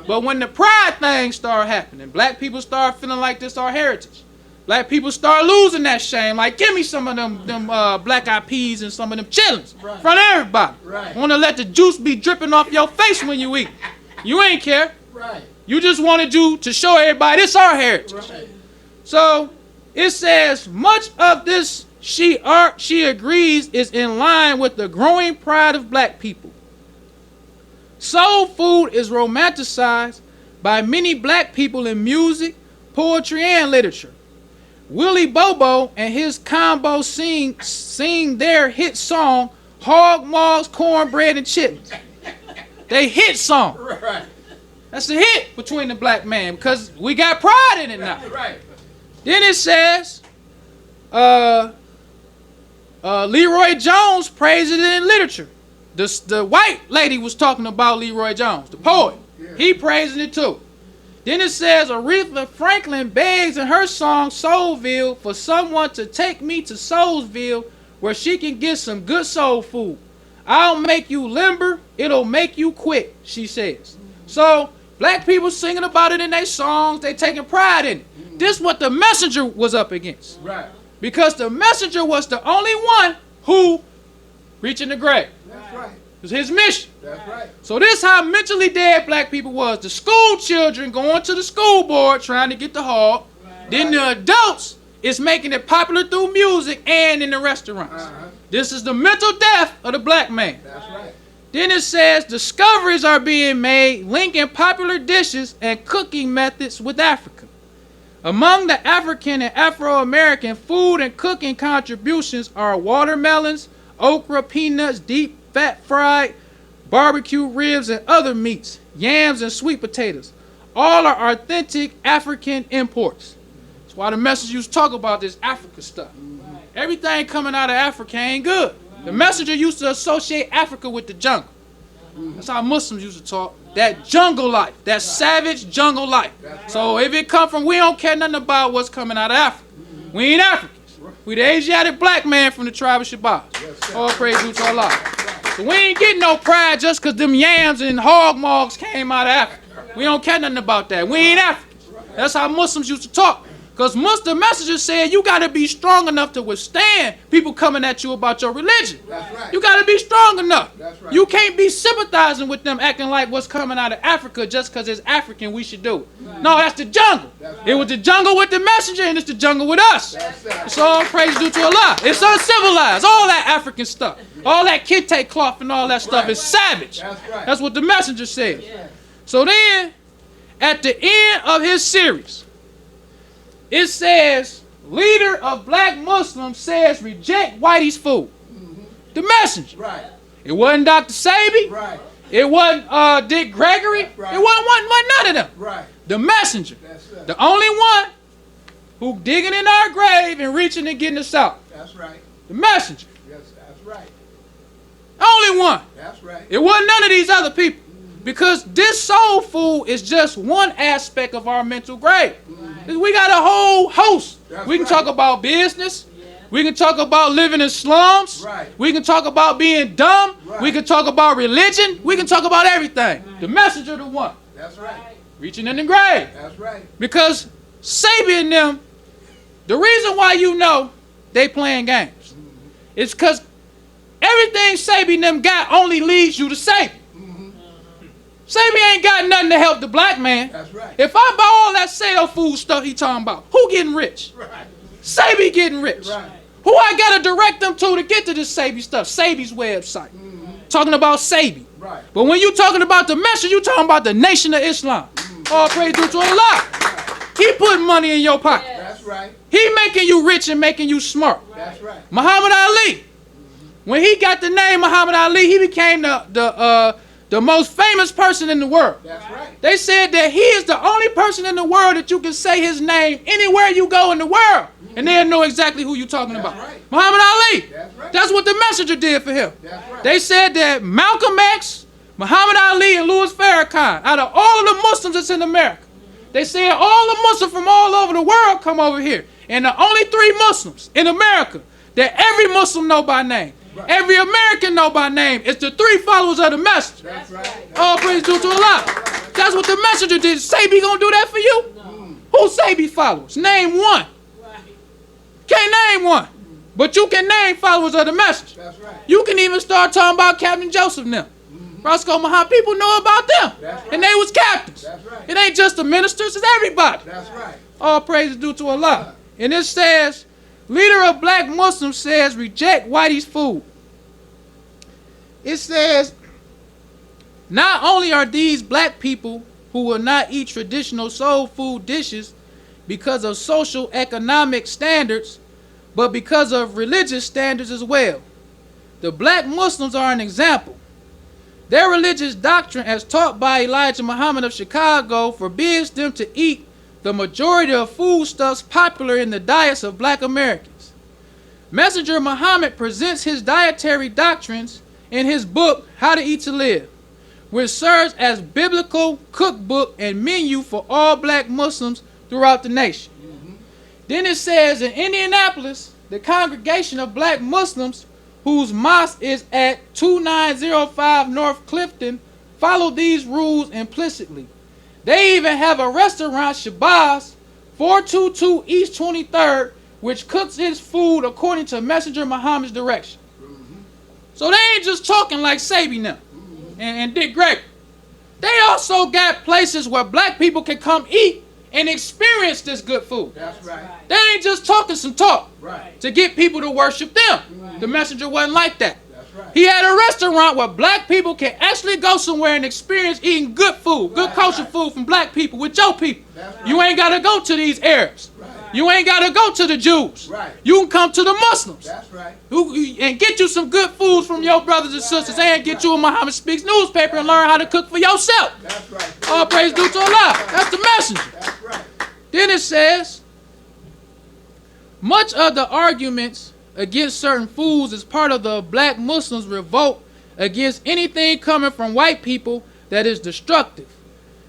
But when the pride thing started happening, black people start feeling like this our heritage. Black people start losing that shame. Like, give me some of them black eyed peas and some of them chitlins in front of everybody. Right. Want to let the juice be dripping off your face when you eat. You ain't care. Right. You just wanted to show everybody this our heritage. Right. So it says much of this she agrees is in line with the growing pride of black people. Soul food is romanticized by many black people in music, poetry, and literature. Willie Bobo and his combo sing their hit song, Hog Maws, Cornbread, and Chitlins. They hit song. Right. That's a hit between the black man because we got pride in it now. Right. Then it says, Leroy Jones praises it in literature. The white lady was talking about Leroy Jones, the poet. Yeah. He praising it too. Then it says Aretha Franklin begs in her song Soulville for someone to take me to Soulsville where she can get some good soul food. I'll make you limber, it'll make you quick, she says. So black people singing about it in their songs, they taking pride in it. This is what the messenger was up against. Right. Because the messenger was the only one who reaching the grave. That's right. It was his mission. That's right. So this how mentally dead black people was. The school children going to the school board trying to get the hog. Right. Then the adults is making it popular through music and in the restaurants. This is the mental death of the black man. That's right. Then it says discoveries are being made linking popular dishes and cooking methods with Africa. Among the African and Afro-American food and cooking contributions are watermelons, okra, peanuts, deep fat fried, barbecue ribs and other meats, yams and sweet potatoes. All are authentic African imports. That's why the message used to talk about this Africa stuff. Right. Everything coming out of Africa ain't good. The messenger used to associate Africa with the jungle. That's how Muslims used to talk. That jungle life, that savage jungle life. So if it come from, we don't care nothing about what's coming out of Africa. We ain't Africans. We the Asiatic black man from the tribe of Shabazz. All praise due to Allah. So we ain't getting no pride just because them yams and hog mogs came out of Africa. We don't care nothing about that. We ain't Africans. That's how Muslims used to talk. Because the messenger said you got to be strong enough to withstand people coming at you about your religion. That's right. You got to be strong enough. That's right. You can't be sympathizing with them acting like what's coming out of Africa just because it's African we should do it. No, that's the jungle. It was the jungle with the messenger and it's the jungle with us. That's it. It's all praise due to Allah. It's uncivilized. All that African stuff. All that kente cloth and all that stuff is savage. That's right. That's what the messenger said. Yeah. So then, at the end of his series, it says, leader of black Muslims says reject Whitey's food. The messenger. Right. It wasn't Dr. Sabi. Right. It wasn't Dick Gregory. Right. It wasn't none of them. Right. The messenger. That's it. The only one who digging in our grave and reaching and getting us out. That's right. The messenger. Yes, that's right. Only one. That's right. It wasn't none of these other people. Because this soul food is just one aspect of our mental grave. We got a whole host. That's We can right. talk about business. Yeah. We can talk about living in slums. Right. We can talk about being dumb. Right. We can talk about religion. We can talk about everything. The messenger, the one. That's right. Reaching in the grave. That's right. Because Sabi and them, the reason why you know they playing games is because everything Sabi and them got only leads you to Sabi. Sabi ain't got nothing to help the black man. That's right. If I buy all that sale food stuff he talking about, who getting rich? Right. Sabi getting rich. Right. Who I gotta direct them to get to this Sabi stuff? Sabi's website. Talking about Sabi. Right. But when you talking about the message, you talking about the Nation of Islam. All praise due to Allah. He putting money in your pocket. That's right. He making you rich and making you smart. That's right. Muhammad Ali. When he got the name Muhammad Ali, he became the most famous person in the world. That's right. They said that he is the only person in the world that you can say his name anywhere you go in the world, and they'll know exactly who you're talking about. right. Muhammad Ali. That's right. That's what the messenger did for him. That's right. They said that Malcolm X, Muhammad Ali, and Louis Farrakhan, out of all of the Muslims that's in America, they said all the Muslims from all over the world come over here, and the only 3 Muslims in America that every Muslim know by name, Right. every American know by name, is the 3 followers of the messenger. That's right. All praise due to Allah. That's what the messenger did. Sabi gonna do that for you? No. Who Sabi followers? Name one. Can't name one. But you can name followers of the messenger. That's right. You can even start talking about Captain Joseph now. Roscoe Muhammad, people know about them. That's right. And they was captains. That's right. It ain't just the ministers, it's everybody. That's right. All praise is due to Allah. And it says, leader of black Muslims says, reject whitey's food. It says, not only are these black people who will not eat traditional soul food dishes because of social economic standards, but because of religious standards as well. The black Muslims are an example. Their religious doctrine, as taught by Elijah Muhammad of Chicago, forbids them to eat the majority of foodstuffs popular in the diets of black Americans. Messenger Muhammad presents his dietary doctrines in his book, How to Eat to Live, which serves as biblical cookbook and menu for all black Muslims throughout the nation. Then it says in Indianapolis, the congregation of black Muslims whose mosque is at 2905 North Clifton follow these rules implicitly. They even have a restaurant, Shabazz, 422 East 23rd, which cooks his food according to Messenger Muhammad's direction. So they ain't just talking like Sabi now and Dick Gregory. They also got places where black people can come eat and experience this good food. That's right. They ain't just talking some talk Right. to get people to worship them. The messenger wasn't like that. That's right. He had a restaurant where black people can actually go somewhere and experience eating good food, good kosher food from black people with your people. That's right. You ain't got to go to these Arabs. Right. You ain't got to go to the Jews. Right. You can come to the Muslims That's right. and get you some good foods from your brothers and sisters and get you a Muhammad Speaks newspaper and learn how to cook for yourself. That's right. All praise due to Allah. That's the messenger. That's right. Then it says, much of the arguments against certain foods is part of the black Muslims' revolt against anything coming from white people that is destructive.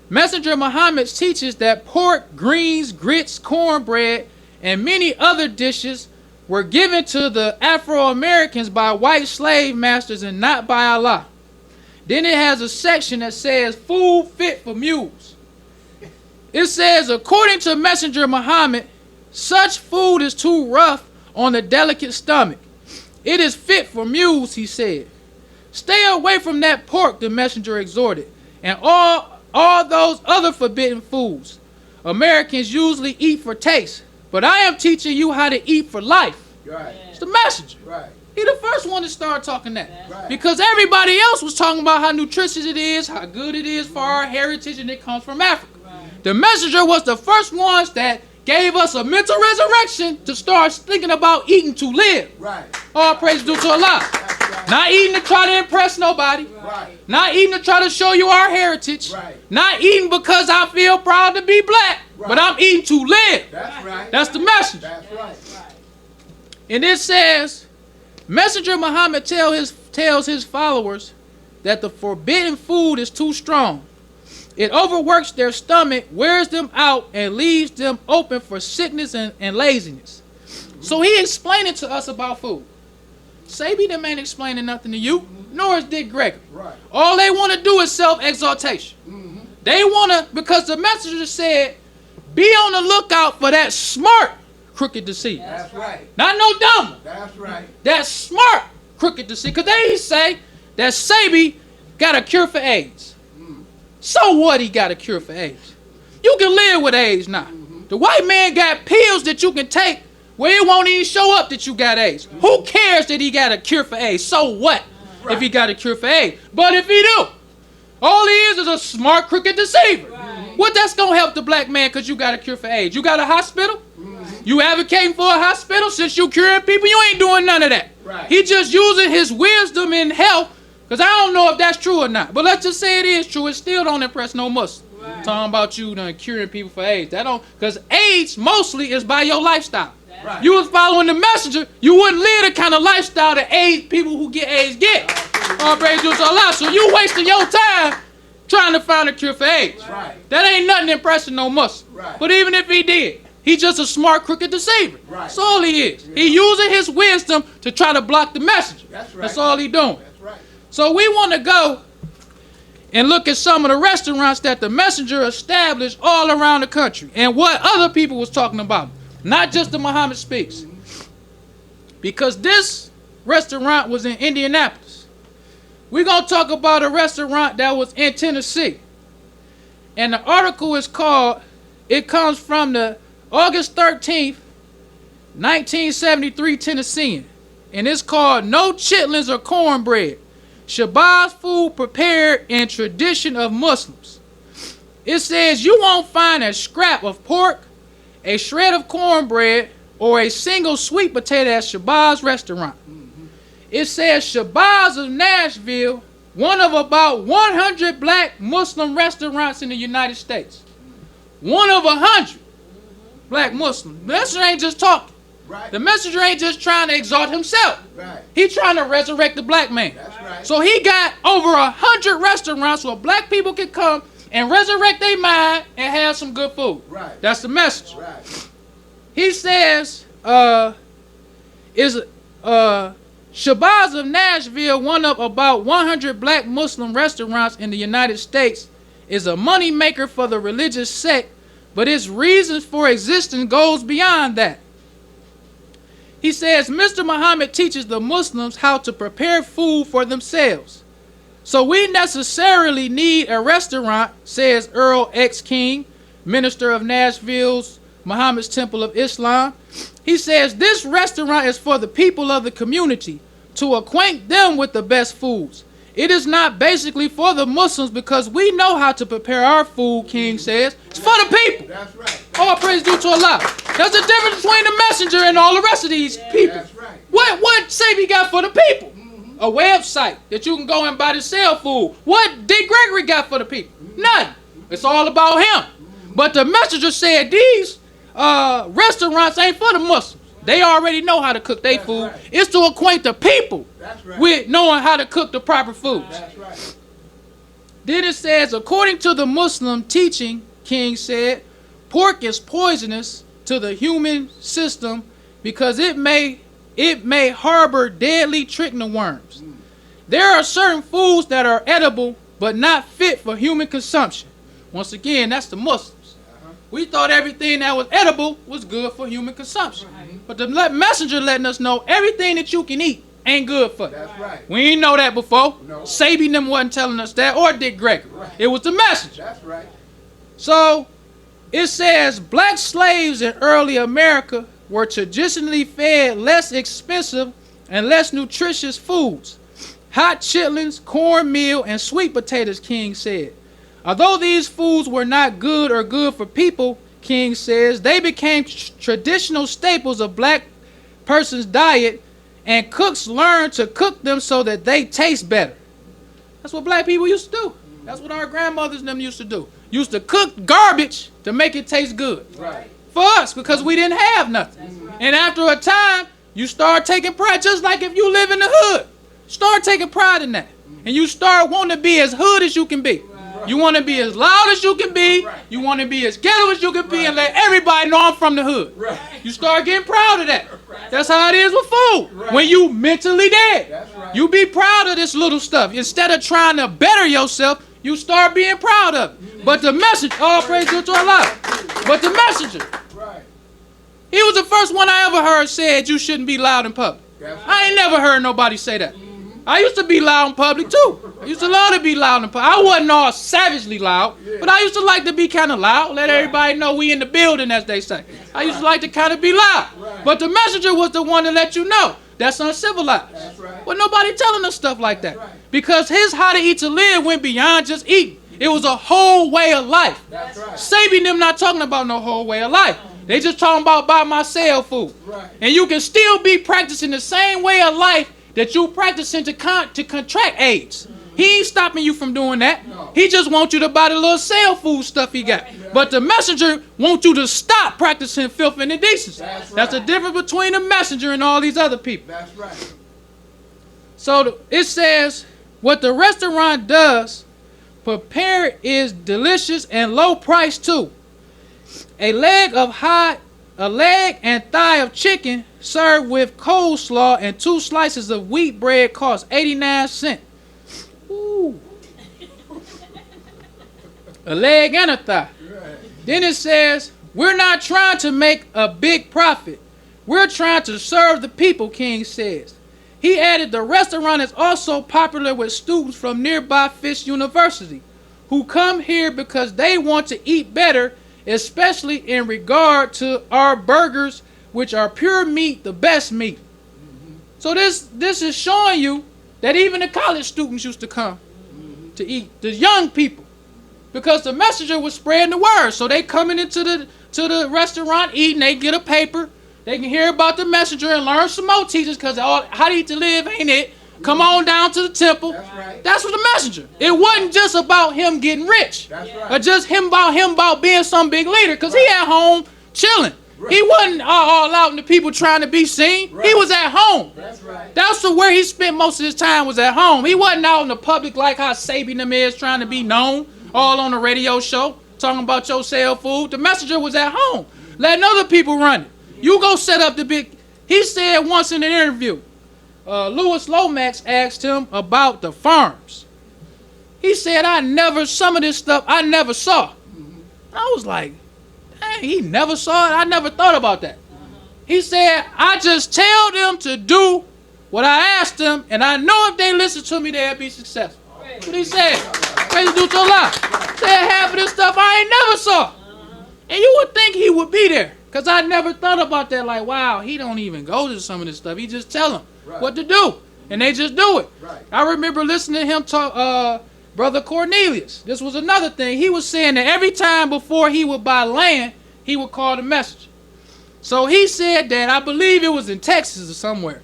Messenger Muhammad teaches that pork, greens, grits, cornbread, and many other dishes were given to the Afro-Americans by white slave masters and not by Allah. Then it has a section that says food fit for mules. It says, according to Messenger Muhammad, such food is too rough on the delicate stomach. It is fit for mules, he said. Stay away from that pork, the messenger exhorted, and all those other forbidden foods. Americans usually eat for taste, but I am teaching you how to eat for life. Right. It's the messenger. Right. He the first one to start talking that. Right. Because everybody else was talking about how nutritious it is, how good it is for our heritage, and it comes from Africa. The messenger was the first ones that gave us a mental resurrection to start thinking about eating to live. Right. All praise due to Allah. That's right. Not eating to try to impress nobody. Right. Not eating to try to show you our heritage. Right. Not eating because I feel proud to be black. Right. But I'm eating to live. That's right. That's the message. That's right. And it says, Messenger Muhammad tells his followers that the forbidden food is too strong. It overworks their stomach, wears them out, and leaves them open for sickness and laziness. So he explained it to us about food. Sabi them ain't explaining nothing to you, nor is Dick Gregory. Right. All they want to do is self-exaltation. Mm-hmm. They want to, because the messenger said, be on the lookout for that smart crooked deceiver. That's right. Not no dumb one. That's right. That smart crooked deceiver. Because they say that Sabi got a cure for AIDS. So what he got a cure for AIDS? You can live with AIDS now. The white man got pills that you can take where it won't even show up that you got AIDS. Who cares that he got a cure for AIDS? So what if he got a cure for AIDS? But if he do, all he is a smart crooked deceiver. What that's going to help the black man because you got a cure for AIDS? You got a hospital? You advocating for a hospital? Since you curing people, you ain't doing none of that. Right. He just using his wisdom in health, because I don't know if that's true or not. But let's just say it is true. It still don't impress no Muslim. Talking about you curing people for AIDS. That don't, because AIDS mostly is by your lifestyle. Right. You was following the messenger, you wouldn't live the kind of lifestyle that AIDS people who get AIDS get. All praise to Allah. So you wasting your time trying to find a cure for AIDS. Right. That ain't nothing impressing no Muslim. Right. But even if he did, he just a smart crooked deceiver. Right. That's all he is. He using his wisdom to try to block the messenger. That's right. That's all he doing. That's right. So we want to go and look at some of the restaurants that the messenger established all around the country and what other people was talking about. Not just the Muhammad Speaks. Because this restaurant was in Indianapolis. We're going to talk about a restaurant that was in Tennessee. And the article is called, it comes from the August 13th, 1973 Tennessean. And it's called No Chitlins or Cornbread. Shabazz food prepared in tradition of Muslims. It says you won't find a scrap of pork, a shred of cornbread, or a single sweet potato at Shabazz restaurant. It says Shabazz of Nashville, one of about 100 black Muslim restaurants in the United States. One of 100 black Muslims. The messenger ain't just talking. Right. The messenger ain't just trying to exalt himself. Right. He trying to resurrect the black man. That's right. So he got over 100 restaurants where black people can come and resurrect their mind and have some good food. Right. That's the message. Right. He says, Shabazz of Nashville, one of about 100 black Muslim restaurants in the United States, is a money maker for the religious sect, but its reasons for existence goes beyond that. He says Mr. Muhammad teaches the Muslims how to prepare food for themselves. So we necessarily need a restaurant, says Earl X. King, minister of Nashville's Muhammad's Temple of Islam. He says this restaurant is for the people of the community to acquaint them with the best foods. It is not basically for the Muslims because we know how to prepare our food, King says. It's for the people. That's right. All praise due to Allah. There's a difference between the messenger and all the rest of these people. That's right. What Sabi got for the people? A website that you can go and buy to sell food. What Dick Gregory got for the people? Nothing. It's all about him. But the messenger said these restaurants ain't for the Muslims. They already know how to cook their food. Right. It's to acquaint the people Right. with knowing how to cook the proper foods. That's right. Then it says, according to the Muslim teaching, King said, pork is poisonous to the human system because it may harbor deadly trichina worms. There are certain foods that are edible but not fit for human consumption. Once again, that's the Muslims. We thought everything that was edible was good for human consumption. But the messenger letting us know everything that you can eat ain't good for you. That's right. We ain't know that before. No. Sabi them wasn't telling us that, or Dick Gregory. Right. It was the messenger. That's right. So it says black slaves in early America were traditionally fed less expensive and less nutritious foods. Hot chitlins, cornmeal, and sweet potatoes, King said. Although these foods were not good or good for people, King says, they became traditional staples of black person's diet, and cooks learned to cook them so that they taste better. That's what black people used to do. That's what our grandmothers and them used to do. Used to cook garbage to make it taste good. Right. For us, because we didn't have nothing. And after a time, you start taking pride, just like if you live in the hood. Start taking pride in that. And you start wanting to be as hood as you can be. You want to be as loud as you can be. You want to be as ghetto as you can be and let everybody know I'm from the hood. Right. You start getting proud of that. That's how it is with food. When you mentally dead, That's right. you be proud of this little stuff. Instead of trying to better yourself, you start being proud of it. But the messenger, all praise to Allah. But the messenger, Right. he was the first one I ever heard said you shouldn't be loud in public. That's right. I ain't never heard nobody say that. I used to be loud in public too. I used to love to be loud in public. I wasn't all savagely loud, but I used to like to be kind of loud. Let everybody know we in the building, as they say. I used to like to kind of be loud. But the messenger was the one to let you know that's uncivilized. That's right. But nobody telling us stuff like that. That's right. Because his how to eat to live went beyond just eating. It was a whole way of life. That's right. Sabi them not talking about no whole way of life. They just talking about buy myself food. Right. And you can still be practicing the same way of life that you practicing to contract AIDS. He ain't stopping you from doing that. No. He just wants you to buy the little sale food stuff he got. But the messenger wants you to stop practicing filth and indecency. That's the difference between the messenger and all these other people. That's right. So it says, what the restaurant does, prepare is delicious and low price too. A leg and thigh of chicken served with coleslaw and 2 slices of wheat bread costs 89 cents. Ooh. A leg and a thigh. Right. Then it says, we're not trying to make a big profit. We're trying to serve the people, King says. He added the restaurant is also popular with students from nearby Fisk University who come here because they want to eat better, especially in regard to our burgers, which are pure meat, the best meat. So this is showing you that even the college students used to come to eat, the young people, because the messenger was spreading the word. So they coming into the restaurant eating, they get a paper, they can hear about the messenger and learn some more teachings, because how to eat to live ain't it. Come on down to the temple. That's right. That's what the messenger. It wasn't just about him getting rich. That's right. Or just him about being some big leader, because he at home chilling. Right. He wasn't all out in the people trying to be seen. Right. He was at home. That's right. That's where he spent most of his time, was at home. He wasn't out in the public like how Sabi them is trying to be known, all on the radio show, talking about your sale food. The messenger was at home, letting other people run it. You go set up the big... He said once in an interview, Louis Lomax asked him about the farms. He said, some of this stuff I never saw. And I was like, dang, he never saw it? I never thought about that. He said, I just tell them to do what I asked them, and I know if they listen to me, they'll be successful. That's what he said. Praise to Allah. Said half of this stuff I ain't never saw. And you would think he would be there, because I never thought about that. Like, wow, he don't even go to some of this stuff. He just tell them what to do, and they just do it. Right. I remember listening to him talk, Brother Cornelius. This was another thing. He was saying that every time before he would buy land, he would call the messenger. So he said that, I believe it was in Texas or somewhere.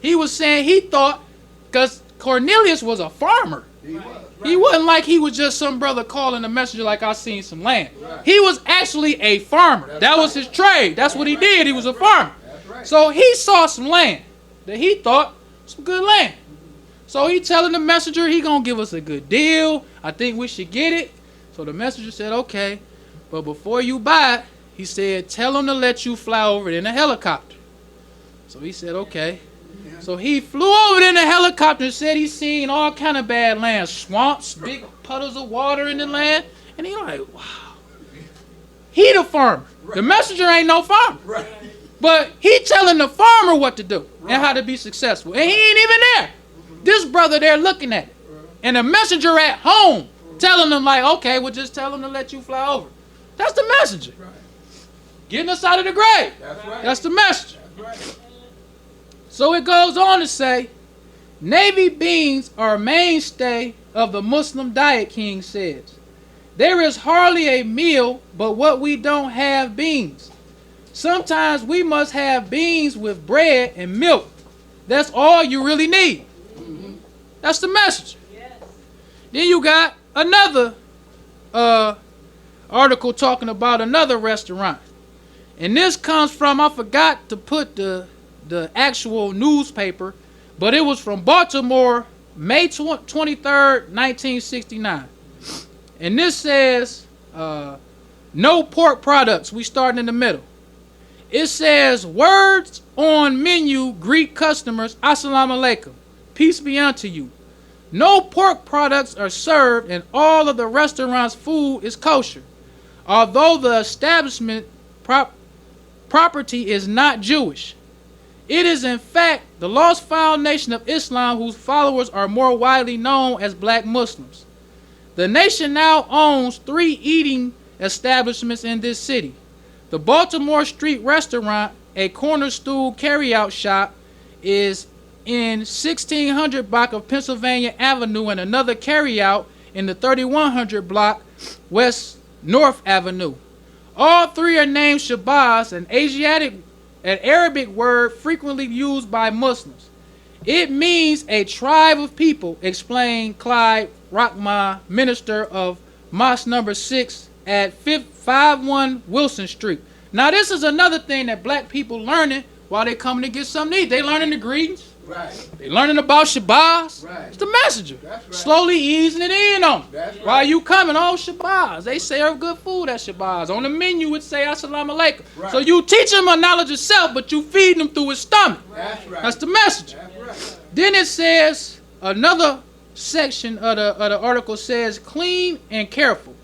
He was saying he thought, because Cornelius was a farmer. He was. He wasn't like he was just some brother calling the messenger like I seen some land. Right. He was actually a farmer. That was his trade. That's what he did. He was a farmer. That's right. So he saw some land that he thought some good land. So he telling the messenger he gonna give us a good deal. I think we should get it. So the messenger said, okay, but before you buy it, he said, tell him to let you fly over it in a helicopter. So he said, okay. So he flew over it in a helicopter and said he seen all kind of bad land, swamps, big puddles of water in the land. And he like, wow. He the farmer. The messenger ain't no farmer. Right. But he telling the farmer what to do and how to be successful. And he ain't even there. This brother there looking at it. And the messenger at home telling them like, okay, well just tell him to let you fly over. That's the messenger. Right. Getting us out of the grave. That's right. That's the messenger. That's right. So it goes on to say, navy beans are a mainstay of the Muslim diet, King says. There is hardly a meal but what we don't have beans. Sometimes we must have beans with bread and milk. That's all you really need. That's the message. Yes. Then you got another article talking about another restaurant. And this comes from, I forgot to put the actual newspaper, but it was from Baltimore, May 23rd, 1969. And this says no pork products. We starting in the middle. It says words on menu greet customers, Assalamu alaikum, peace be unto you. No pork products are served and all of the restaurant's food is kosher. Although the establishment property is not Jewish. It is in fact the lost foundation of Islam whose followers are more widely known as black Muslims. The nation now owns 3 eating establishments in this city. The Baltimore Street Restaurant, a corner stool carryout shop, is in 1600 block of Pennsylvania Avenue and another carryout in the 3100 block West North Avenue. All 3 are named Shabazz, an Arabic word frequently used by Muslims. It means a tribe of people, explained Clyde Rockma, minister of Mosque number 6 at 51 Wilson Street. Now this is another thing that black people learning while they coming to get something to eat. They learning the greetings. Right. They learning about Shabazz. Right. It's the messenger. That's right. Slowly easing it in on them. That's right. While you coming, oh Shabazz. They serve good food at Shabazz. On the menu it say Assalamu alaikum. Right. So you teach him a knowledge of self, but you feed him through his stomach. That's right. That's the messenger. That's right. Then it says, another section of the article says, clean and careful.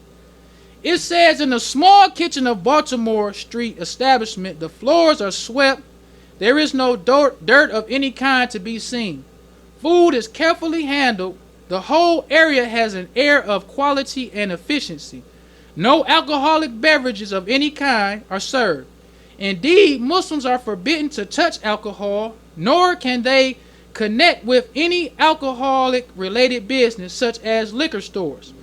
It says in the small kitchen of Baltimore Street establishment, the floors are swept. There is no dirt of any kind to be seen. Food is carefully handled. The whole area has an air of quality and efficiency. No alcoholic beverages of any kind are served. Indeed, Muslims are forbidden to touch alcohol, nor can they connect with any alcoholic related business such as liquor stores.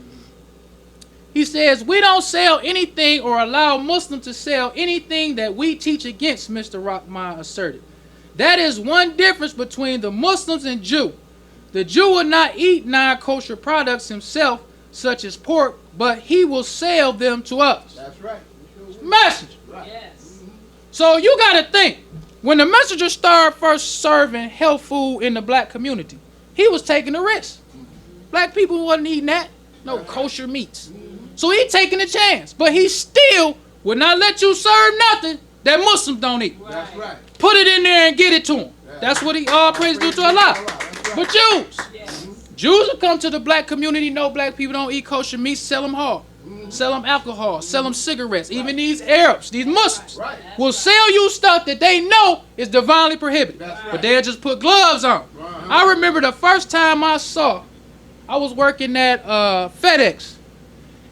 He says, we don't sell anything or allow Muslims to sell anything that we teach against, Mr. Rahman asserted. That is one difference between the Muslims and Jew. The Jew will not eat non-kosher products himself, such as pork, but he will sell them to others. That's right. Messenger. Right. Yes. So you got to think, when the messenger started first serving health food in the black community, he was taking a risk. Black people wasn't eating that. No kosher meats. So he taking a chance. But he still would not let you serve nothing that Muslims don't eat. That's right. Put it in there and get it to him. That's what he all praise do to Allah. That's right. But Jews. Yes. Jews will come to the black community, know black people don't eat kosher meat, sell them hard. Sell them alcohol, sell them cigarettes. Even these Arabs, these Muslims, Right. will sell you stuff that they know is divinely prohibited. That's right. But they'll just put gloves on. I remember the first time I was working at FedEx.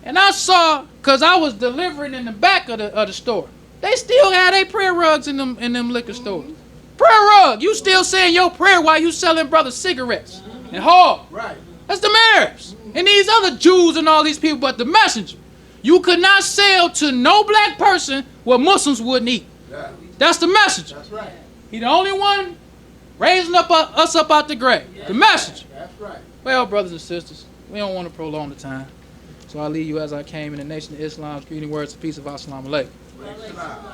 And I saw, because I was delivering in the back of the store, they still had their prayer rugs in them liquor stores. Prayer rug. You still saying your prayer while you selling brothers cigarettes and hog. Right. That's the Arabs. And these other Jews and all these people, but the messenger. You could not sell to no black person what Muslims wouldn't eat. Yeah. That's the messenger. That's right. He the only one raising us up out the grave. The messenger. That's right. Well, brothers and sisters, we don't want to prolong the time. So I leave you as I came in the nation of Islam's greeting words of peace of Assalamu alaikum. That's the bucket.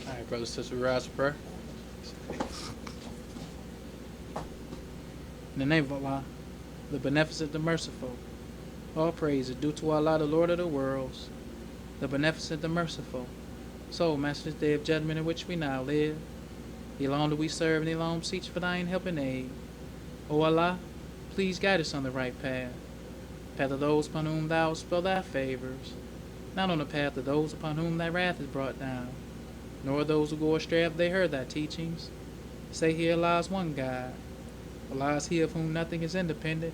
All right, brothers and sisters, we rise for prayer. In the name of Allah, the beneficent, the merciful, all praise is due to Allah, the Lord of the worlds, the beneficent, the merciful. So, Master, this day of judgment in which we now live, Thee alone do we serve, and Thee alone beseech for Thine help and aid. O Allah, please guide us on the right path, path of those upon whom Thou spell Thy favors, not on the path of those upon whom Thy wrath is brought down, nor those who go astray after they heard Thy teachings. Say here Allah is one God. Allah is He of whom nothing is independent,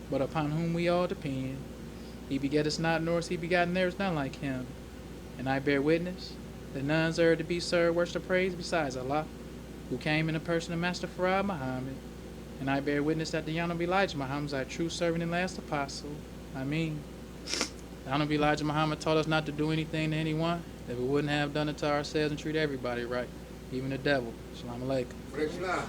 but upon whom we all depend. He begetteth not, nor is He begotten, there is none like Him. And I bear witness that none deserve to be served, worship, or praise besides Allah, who came in the person of Master Farad Muhammad. And I bear witness that the Honorable Elijah Muhammad is our true servant and last apostle. Ameen. The Honorable Elijah Muhammad taught us not to do anything to anyone that we wouldn't have done it to ourselves, and treat everybody right, even the devil. Assalamu alaikum. Islam.